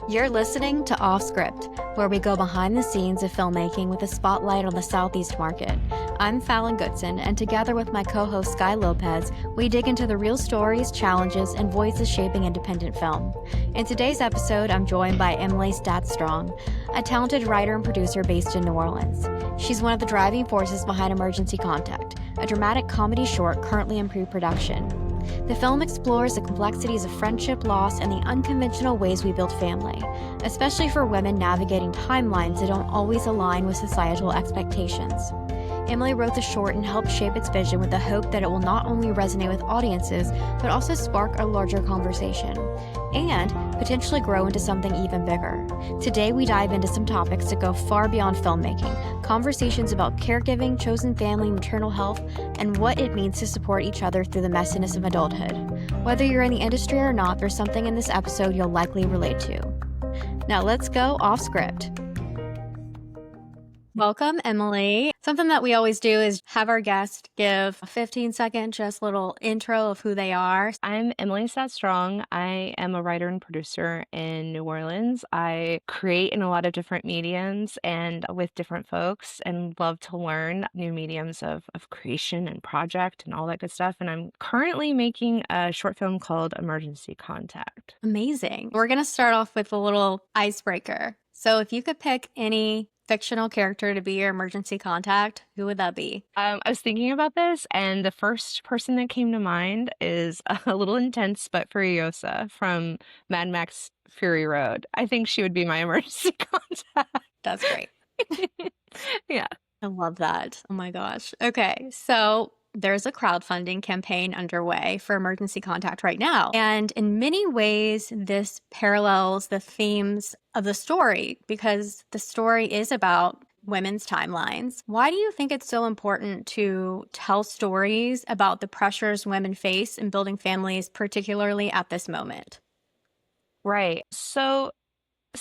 You're listening to Off Script, where we go behind the scenes of filmmaking with a spotlight on the Southeast market. I'm Fallon Goodson, and together with my co-host Sky Lopez, we dig into the real stories, challenges, and voices shaping independent film. In today's episode, I'm joined by Emilie Staat Strong, a talented writer and producer based in New Orleans. She's one of the driving forces behind Emergency Contact, a dramatic comedy short currently in pre-production. The film explores the complexities of friendship, loss, and the unconventional ways we build family, especially for women navigating timelines that don't always align with societal expectations. Emilie wrote the short and helped shape its vision with the hope that it will not only resonate with audiences, but also spark a larger conversation, and potentially grow into something even bigger. Today, we dive into some topics that go far beyond filmmaking, conversations about caregiving, chosen family, maternal health, and what it means to support each other through the messiness of adulthood. Whether you're in the industry or not, there's something in this episode you'll likely relate to. Now let's go off script. Welcome, Emilie. Something that we always do is have our guest give a 15-second just little intro of who they are. I'm Emilie Staat Strong. I am a writer and producer in New Orleans. I create in a lot of different mediums and with different folks and love to learn new mediums of creation and project and all that good stuff. And I'm currently making a short film called Emergency Contact. Amazing. We're going to start off with a little icebreaker. So if you could pick any fictional character to be your emergency contact, who would that be? I was thinking about this, and the first person that came to mind is a little intense, but Furiosa from Mad Max Fury Road. I think she would be my emergency contact. That's great. Yeah. I love that. Oh my gosh. Okay, so there's a crowdfunding campaign underway for Emergency Contact right now. And in many ways, this parallels the themes of the story because the story is about women's timelines. Why do you think it's so important to tell stories about the pressures women face in building families, particularly at this moment? Right. So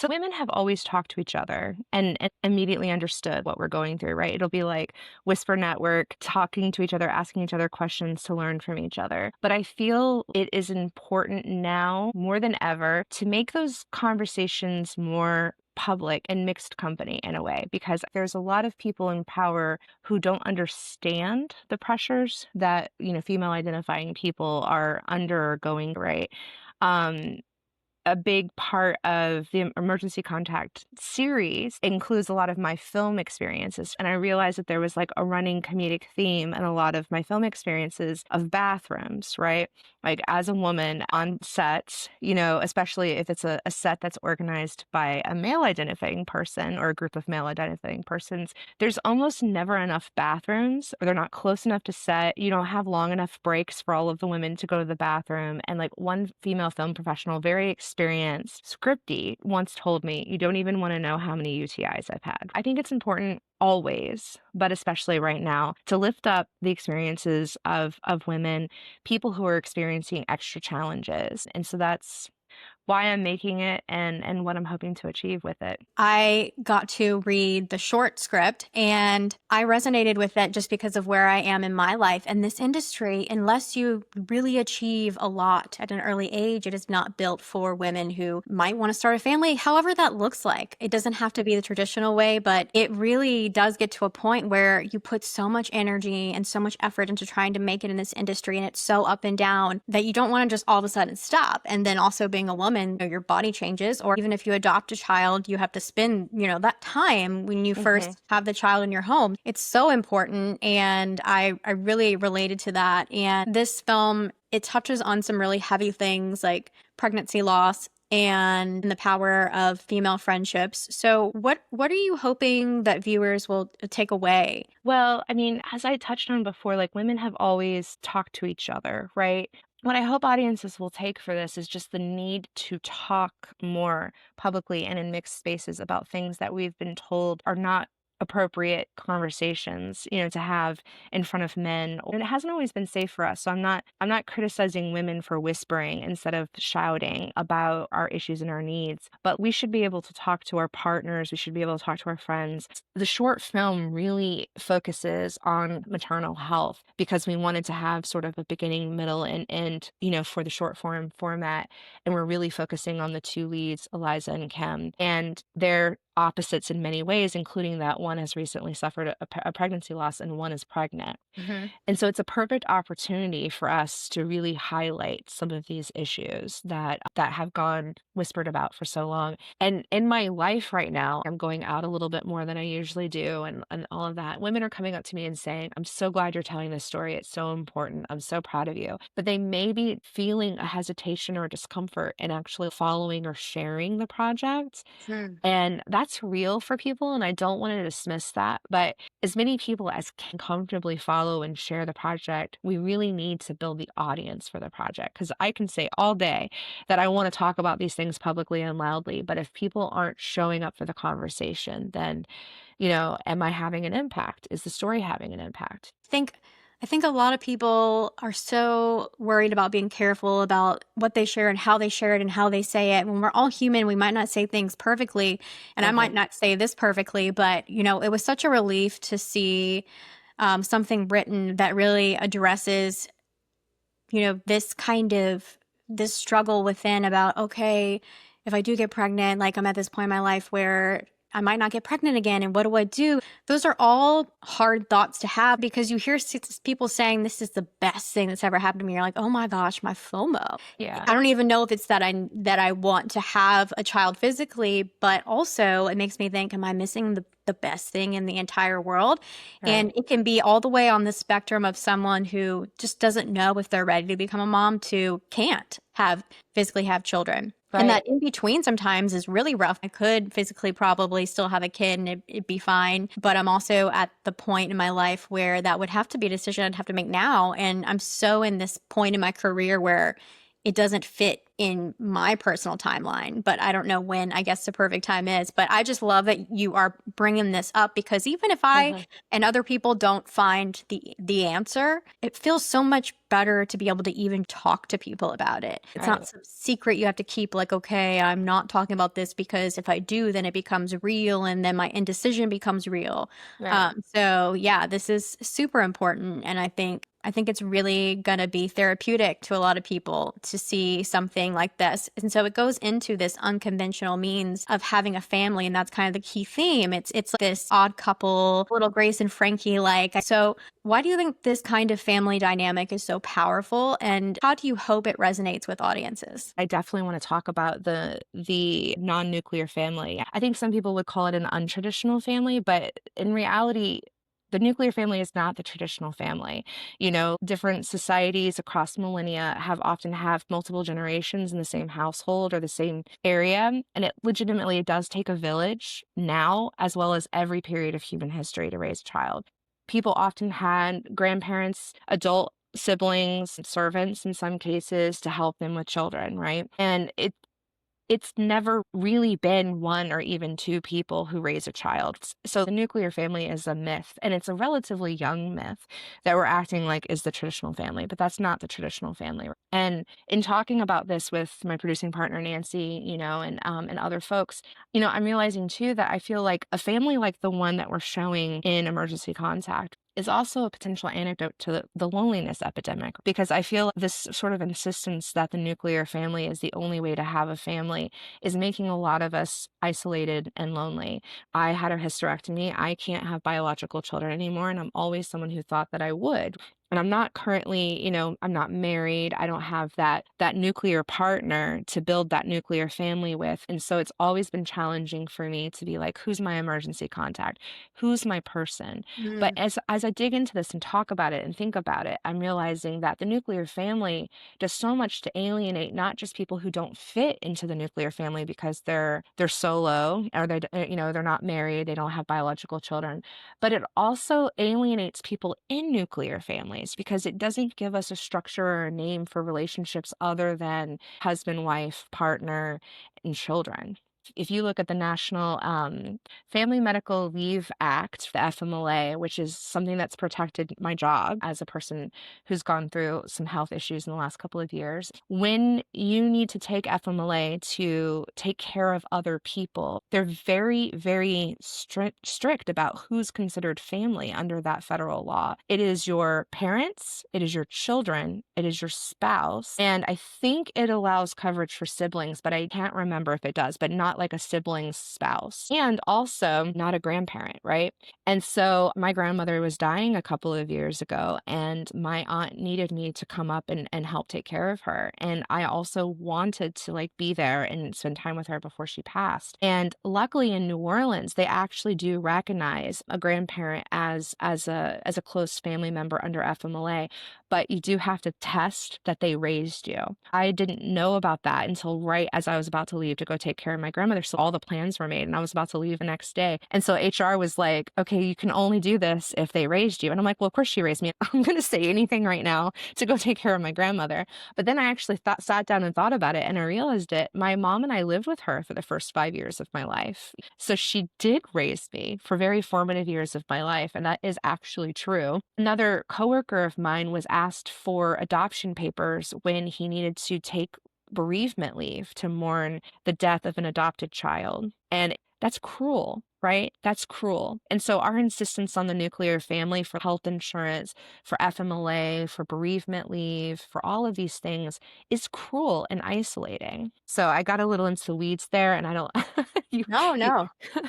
women have always talked to each other and immediately understood what we're going through, right? It'll be like whisper network, talking to each other, asking each other questions to learn from each other. But I feel it is important now more than ever to make those conversations more public and mixed company in a way, because there's a lot of people in power who don't understand the pressures that, female identifying people are undergoing, right? A big part of the Emergency Contact series includes a lot of my film experiences. And I realized that there was like a running comedic theme in a lot of my film experiences of bathrooms, right? Like as a woman on sets, especially if it's a set that's organized by a male identifying person or a group of male identifying persons, there's almost never enough bathrooms, or they're not close enough to set. You don't have long enough breaks for all of the women to go to the bathroom. And like one female film professional, very experienced scripty, once told me, "You don't even want to know how many UTIs I've had." I think it's important always, but especially right now, to lift up the experiences of women, people who are experiencing extra challenges. And so that's why I'm making it and what I'm hoping to achieve with it. I got to read the short script and I resonated with it just because of where I am in my life. And this industry, unless you really achieve a lot at an early age, it is not built for women who might want to start a family, however that looks like. It doesn't have to be the traditional way, but it really does get to a point where you put so much energy and so much effort into trying to make it in this industry, and it's so up and down that you don't want to just all of a sudden stop. And then also being a woman, your body changes, or even if you adopt a child, you have to spend, that time when you first have the child in your home. It's so important. And I really related to that. And this film, it touches on some really heavy things like pregnancy loss and the power of female friendships. So what are you hoping that viewers will take away? Well, I mean, as I touched on before, like women have always talked to each other, right? What I hope audiences will take for this is just the need to talk more publicly and in mixed spaces about things that we've been told are not appropriate conversations, to have in front of men. And it hasn't always been safe for us. So I'm not criticizing women for whispering instead of shouting about our issues and our needs, but we should be able to talk to our partners, we should be able to talk to our friends. The short film really focuses on maternal health because we wanted to have sort of a beginning, middle, and end, for the short form format. And we're really focusing on the two leads, Eliza and Kim, and they're opposites in many ways, including that one has recently suffered a pregnancy loss and one is pregnant. Mhm. And so it's a perfect opportunity for us to really highlight some of these issues that have gone whispered about for so long. And in my life right now, I'm going out a little bit more than I usually do and all of that. Women are coming up to me and saying, "I'm so glad you're telling this story. It's so important. I'm so proud of you." But they may be feeling a hesitation or discomfort in actually following or sharing the project. Hmm. And that's real for people, and I don't want to dismiss that. But as many people as can comfortably follow and share the project, we really need to build the audience for the project. Because I can say all day that I want to talk about these things publicly and loudly, but if people aren't showing up for the conversation, then, am I having an impact? Is the story having an impact? think I think a lot of people are so worried about being careful about what they share and how they share it and how they say it. When we're all human, we might not say things perfectly, and I might Mhm. not say this perfectly, but it was such a relief to see something written that really addresses this kind of this struggle within about, okay, if I do get pregnant, like I'm at this point in my life where I might not get pregnant again. And what do I do? Those are all hard thoughts to have because you hear people saying this is the best thing that's ever happened to me. You're like, oh my gosh, my FOMO. Yeah. I don't even know if it's that I want to have a child physically, but also it makes me think, am I missing the best thing in the entire world? And Right. it can be all the way on the spectrum of someone who just doesn't know if they're ready to become a mom to can't have physically have children. And Right. that in between sometimes is really rough. I could physically probably still have a kid and it'd be fine. But I'm also at the point in my life where that would have to be a decision I'd have to make now. And I'm so in this point in my career where it doesn't fit in my personal timeline, but I don't know when I guess the perfect time is. But I just love that you are bringing this up because even if I Mhm. and other people don't find the answer, it feels so much better to be able to even talk to people about it. It's not Right. some secret you have to keep like, okay, I'm not talking about this because if I do, then it becomes real and then my indecision becomes real. Right. So yeah, this is super important. And I think it's really going to be therapeutic to a lot of people to see something like this. And so it goes into this unconventional means of having a family. And that's kind of the key theme. It's like this odd couple, little Grace and Frankie like. So why do you think this kind of family dynamic is so powerful? And how do you hope it resonates with audiences? I definitely want to talk about the non-nuclear family. I think some people would call it an untraditional family, but in reality, the nuclear family is not the traditional family. Different societies across millennia have often have multiple generations in the same household or the same area, and it legitimately does take a village now as well as every period of human history to raise a child. People often had grandparents, adult siblings, servants in some cases to help them with children, right? And it's never really been one or even two people who raise a child. So the nuclear family is a myth, and it's a relatively young myth that we're acting like is the traditional family, but that's not the traditional family. And in talking about this with my producing partner Nancy, and other folks, I'm realizing too that I feel like a family like the one that we're showing in Emergency Contact is also a potential antidote to the loneliness epidemic because I feel this sort of insistence that the nuclear family is the only way to have a family is making a lot of us isolated and lonely. I had a hysterectomy. I can't have biological children anymore, and I'm always someone who thought that I would. And I'm not currently, I'm not married. I don't have that nuclear partner to build that nuclear family with. And so it's always been challenging for me to be like, who's my emergency contact? Who's my person? But Mm. as I dig into this and talk about it and think about it, I'm realizing that the nuclear family does so much to alienate not just people who don't fit into the nuclear family because they're solo or they're not married, they don't have biological children, but it also alienates people in nuclear families because it doesn't give us a structure or a name for relationships other than husband, wife, partner, and children. If you look at the National Family Medical Leave Act, the FMLA, which is something that's protected my job as a person who's gone through some health issues in the last couple of years, when you need to take FMLA to take care of other people, they're very, very strict about who's considered family under that federal law. It is your parents, it is your children, it is your spouse, and I think it allows coverage for siblings, but I can't remember if it does, but not like a sibling's spouse, and also not a grandparent, right? And so my grandmother was dying a couple of years ago, and my aunt needed me to come up and help take care of her. And I also wanted to like be there and spend time with her before she passed. And luckily in New Orleans, they actually do recognize a grandparent as a close family member under FMLA, but you do have to test that they raised you. I didn't know about that until right as I was about to leave to go take care of my grandmother. So all the plans were made and I was about to leave the next day. And so HR was like, okay, you can only do this if they raised you. And I'm like, well, of course she raised me. I'm going to say anything right now to go take care of my grandmother. But then I actually sat down and thought about it and I realized it. My mom and I lived with her for the first 5 years of my life. So she did raise me for very formative years of my life. And that is actually true. Another coworker of mine was asked for adoption papers when he needed to take bereavement leave to mourn the death of an adopted child. And that's cruel, right? That's cruel. And so our insistence on the nuclear family for health insurance, for FMLA, for bereavement leave, for all of these things is cruel and isolating. So I got a little into the weeds there and I don't you, No,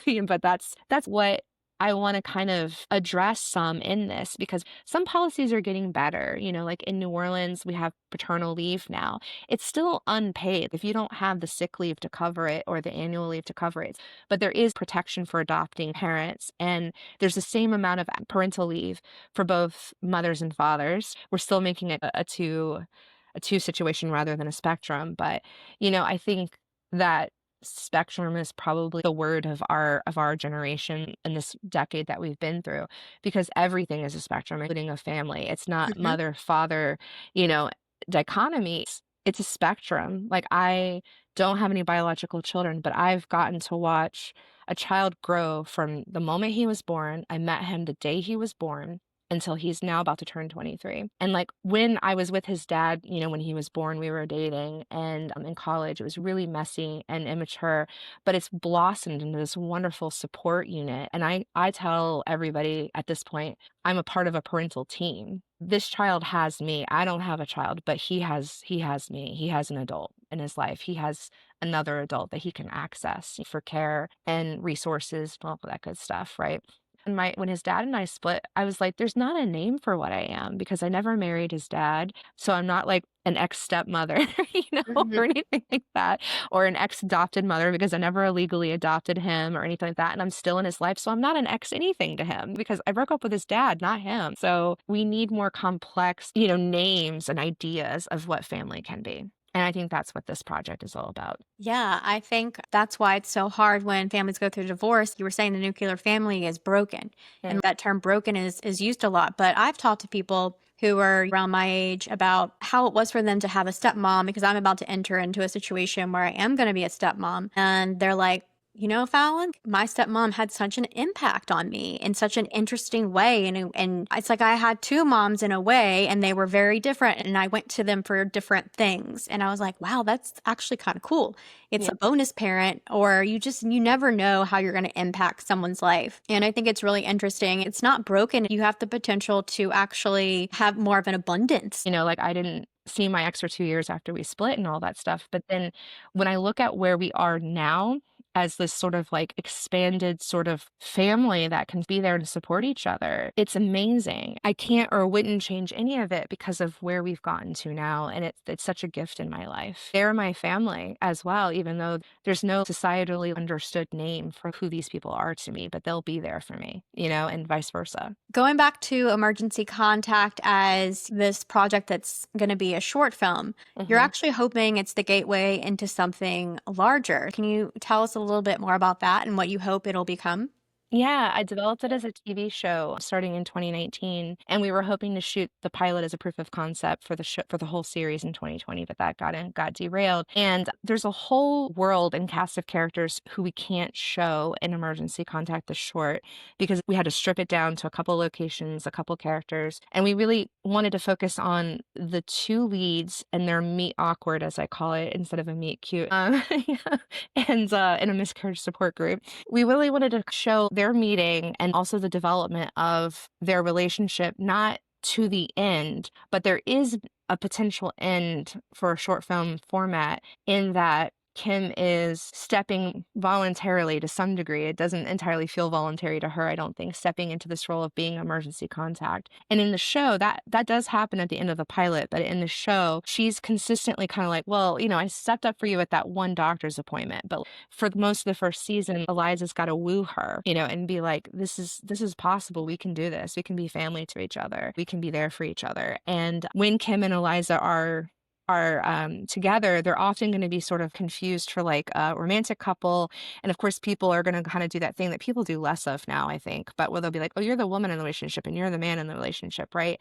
you no. but that's what I want to kind of address some in this because some policies are getting better. Like in New Orleans, we have paternal leave now. It's still unpaid if you don't have the sick leave to cover it or the annual leave to cover it. But there is protection for adopting parents, and there's the same amount of parental leave for both mothers and fathers. We're still making it a two situation rather than a spectrum. But I think that spectrum is probably the word of our generation in this decade that we've been through because everything is a spectrum, including a family. It's not Mhm. mother father you know dichotomy. It's a spectrum. Like, I don't have any biological children, but I've gotten to watch a child grow from the moment he was born. I met him the day he was born until he's now about to turn 23. And like when I was with his dad, when he was born, we were dating and in college, it was really messy and immature, but it's blossomed into this wonderful support unit. And I tell everybody at this point, I'm a part of a parental team. This child has me. I don't have a child, but he has me. He has an adult in his life. He has another adult that he can access for care and resources, all that good stuff, right? And when his dad and I split, I was like, there's not a name for what I am because I never married his dad. So I'm not like an ex-stepmother, Mhm. or anything like that, or an ex-adopted mother because I never illegally adopted him or anything like that. And I'm still in his life. So I'm not an ex anything to him because I broke up with his dad, not him. So we need more complex, names and ideas of what family can be. And I think that's what this project is all about. Yeah, I think that's why it's so hard when families go through divorce. You were saying the nuclear family is broken, Yeah. and that term broken is used a lot. But I've talked to people who are around my age about how it was for them to have a stepmom because I'm about to enter into a situation where I am going to be a stepmom. And they're like, Fallon, my stepmom had such an impact on me in such an interesting way. And it's like I had two moms in a way, and they were very different. And I went to them for different things. And I was like, wow, that's actually kind of cool. It's Yeah. a bonus parent, or you never know how you're going to impact someone's life. And I think it's really interesting. It's not broken. You have the potential to actually have more of an abundance. Like, I didn't see my ex for 2 years after we split and all that stuff, but then when I look at where we are now as this sort of, like, expanded sort of family that can be there to support each other, it's amazing. I can't or wouldn't change any of it because of where we've gotten to now, and it's such a gift in my life. They're my family as well, even though there's no societally understood name for who these people are to me, but they'll be there for me, and vice versa. Going back to Emergency Contact as this project that's going to be a short film, you're Mhm. actually hoping it's the gateway into something larger. Can you tell us a little bit more about that and what you hope it'll become? Yeah, I developed it as a TV show starting in 2019, and we were hoping to shoot the pilot as a proof of concept for the show for the whole series in 2020, but that got derailed. And there's a whole world and cast of characters who we can't show in Emergency Contact the short because we had to strip it down to a couple locations, a couple characters, and we really wanted to focus on the two leads and their meet awkward, as I call it, instead of a meet cute, and in a miscarriage support group. We really wanted to show their meeting and also the development of their relationship, not to the end, but there is a potential end for a short film format in that Kim is stepping voluntarily to some degree. It doesn't entirely feel voluntary to her, I don't think, stepping into this role of being emergency contact. And in the show, that does happen at the end of the pilot, but in the show, she's consistently kind of like, well, I stepped up for you at that one doctor's appointment, but for most of the first season, Eliza's got to woo her, and be like, this is possible. We can do this. We can be family to each other. We can be there for each other. And when Kim and Eliza are together, they're often going to be sort of confused for like a romantic couple. And of course, people are going to kind of do that thing that people do less of now, I think, but where they'll be like, oh, you're the woman in the relationship and you're the man in the relationship, right?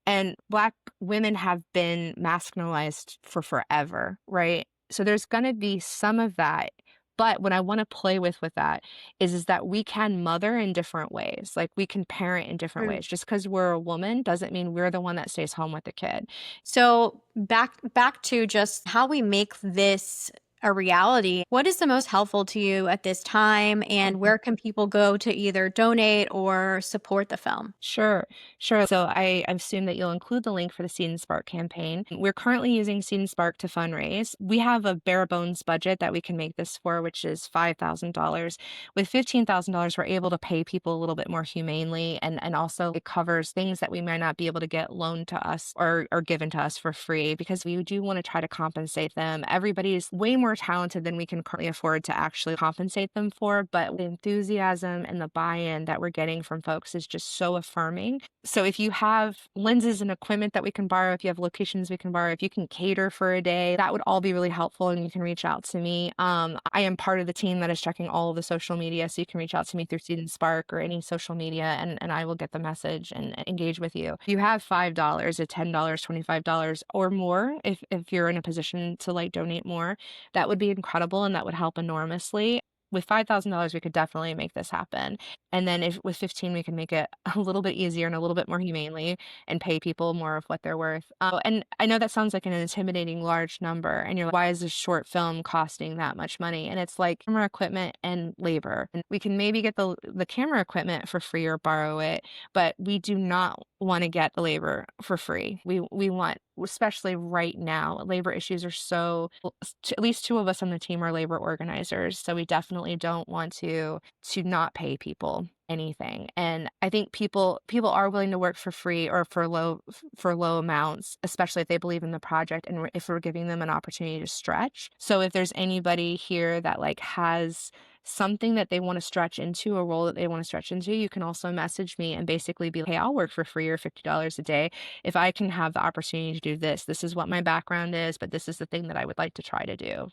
And Black women have been masculinized for forever, right? So there's going to be some of that. But what I want to play with that is that we can mother in different ways. Like we can parent in different True. ways. Just because we're a woman doesn't mean we're the one that stays home with the kid. So back to just how we make this a reality. What is the most helpful to you at this time, and where can people go to either donate or support the film? Sure, sure. So I assume that you'll include the link for the Seed and Spark campaign. We're currently using Seed and Spark to fundraise. We have a bare bones budget that we can make this for, which is $5,000. With $15,000, we're able to pay people a little bit more humanely, and also it covers things that we might not be able to get loaned to us or given to us for free because we do want to try to compensate them. Everybody's way more talented than we can currently afford to actually compensate them for, but the enthusiasm and the buy-in that we're getting from folks is just so affirming. So if you have lenses and equipment that we can borrow, if you have locations we can borrow, if you can cater for a day, that would all be really helpful and you can reach out to me. I am part of the team that is checking all of the social media, so you can reach out to me through Seed and Spark or any social media and I will get the message and engage with you. If you have $5 or $10, $25 or more, if you're in a position to like donate more, that would be incredible and that would help enormously. With $5,000, we could definitely make this happen. And then if with 15, we can make it a little bit easier and a little bit more humanely and pay people more of what they're worth. And I know that sounds like an intimidating large number. And you're like, why is this short film costing that much money? And it's like camera equipment and labor. And we can maybe get the camera equipment for free or borrow it, but we do not want to get the labor for free. We want, especially right now, labor issues are so, at least two of us on the team are labor organizers, so we definitely don't want to not pay people anything. And I think people are willing to work for free or for low amounts, especially if they believe in the project and if we're giving them an opportunity to stretch. So if there's anybody here that like has something that they want to stretch into, a role that they want to stretch into, you can also message me and basically be like, hey, I'll work for free or $50 a day if I can have the opportunity to do this. This is what my background is, but this is the thing that I would like to try to do,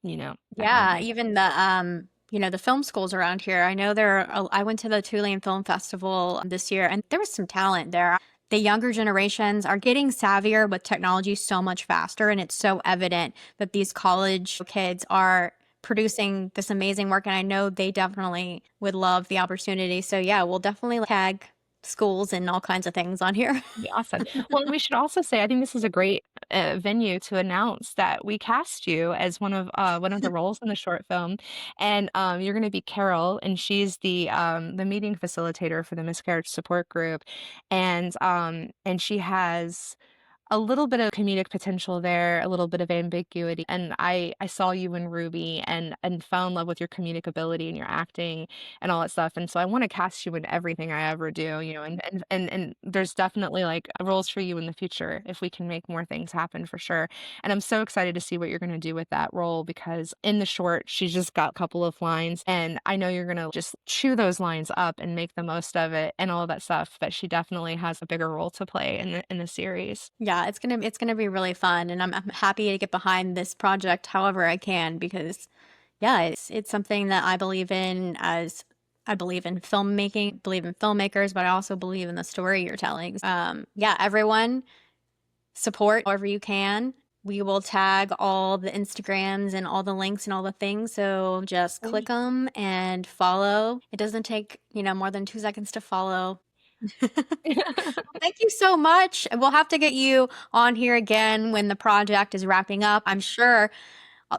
that kind of Yeah, thing. even the film schools around here. I know I went to the Tulane Film Festival this year and there was some talent there. The younger generations are getting savvier with technology so much faster, and it's so evident that these college kids are producing this amazing work, and I know they definitely would love the opportunity. So yeah, we'll definitely tag schools and all kinds of things on here. Be awesome. Well, and we should also say, I think this is a great venue to announce that we cast you as one of the roles in the short film, and you're going to be Carol, and she's the meeting facilitator for the miscarriage support group, and she has a little bit of comedic potential there, a little bit of ambiguity. And I saw you in Ruby and fell in love with your comedic ability and your acting and all that stuff. And so I want to cast you in everything I ever do, and there's definitely like roles for you in the future if we can make more things happen for sure. And I'm so excited to see what you're going to do with that role because in the short, she's just got a couple of lines and I know you're going to just chew those lines up and make the most of it and all of that stuff. But she definitely has a bigger role to play in the series. Yeah, it's gonna be really fun, and I'm happy to get behind this project however I can because, yeah, it's something that I believe in as I believe in filmmaking, believe in filmmakers, but I also believe in the story you're telling. Yeah, everyone support however you can. We will tag all the Instagrams and all the links and all the things. So just click them and follow. It doesn't take, more than 2 seconds to follow. Thank you so much. We'll have to get you on here again when the project is wrapping up. I'm sure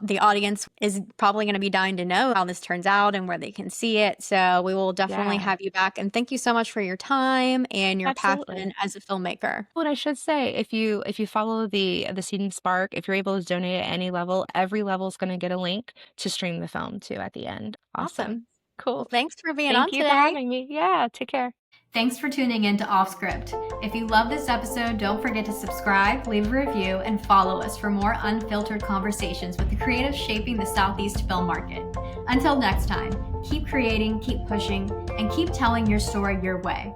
the audience is probably going to be dying to know how this turns out and where they can see it. So we will definitely Yeah, have you back. And thank you so much for your time and your absolutely. passion as a filmmaker. What I should say, if you follow the Seed and Spark, if you're able to donate at any level, every level is gonna get a link to stream the film too at the end. Awesome. Awesome. Well, Cool. thanks for being Thank on you for today. having me. Yeah, take care. Thanks for tuning in to Off Script. If you love this episode, don't forget to subscribe, leave a review, and follow us for more unfiltered conversations with the creatives shaping the Southeast film market. Until next time, keep creating, keep pushing, and keep telling your story your way.